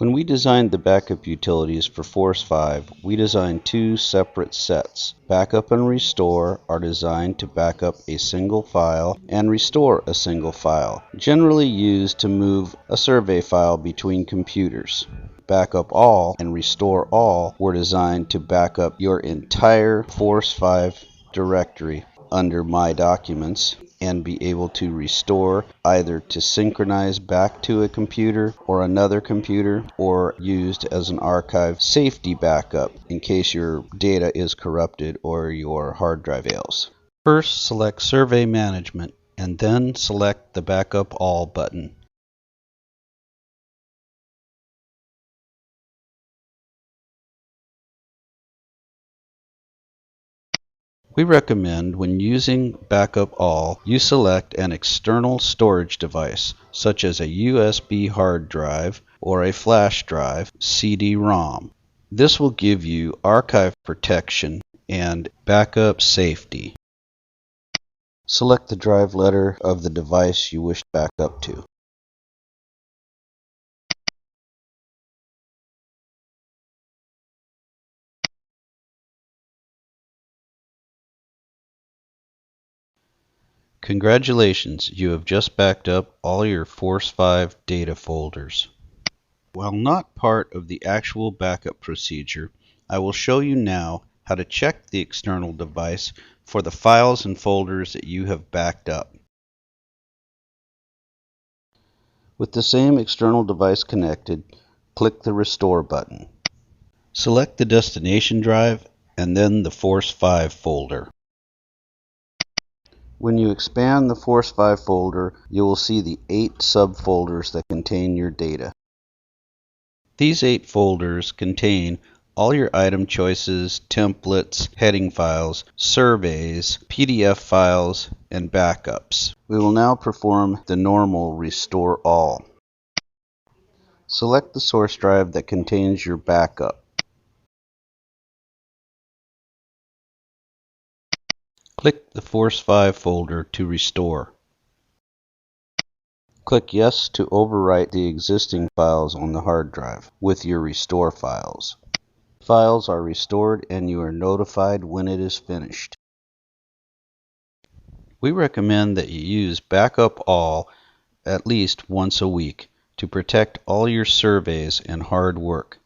When we designed the backup utilities for Force 5, we designed two separate sets. Backup and Restore are designed to back up a single file and restore a single file, generally used to move a survey file between computers. Backup All and Restore All were designed to back up your entire Force 5 directory under My Documents and be able to restore either to synchronize back to a computer or another computer, or used as an archive safety backup in case your data is corrupted or your hard drive fails. First, select Survey Management and then select the Backup All button. We recommend when using Backup All, you select an external storage device, such as a USB hard drive or a flash drive, CD-ROM. This will give you archive protection and backup safety. Select the drive letter of the device you wish to back up to. Congratulations, you have just backed up all your Force 5 data folders. While not part of the actual backup procedure, I will show you now how to check the external device for the files and folders that you have backed up. With the same external device connected, click the Restore button. Select the destination drive and then the Force 5 folder. When you expand the Force 5 folder, you will see the 8 subfolders that contain your data. These 8 folders contain all your item choices, templates, heading files, surveys, PDF files, and backups. We will now perform the normal Restore All. Select the source drive that contains your backup. Click the Force 5 folder to restore. Click Yes to overwrite the existing files on the hard drive with your restore files. Files are restored and you are notified when it is finished. We recommend that you use Backup All at least once a week to protect all your surveys and hard work.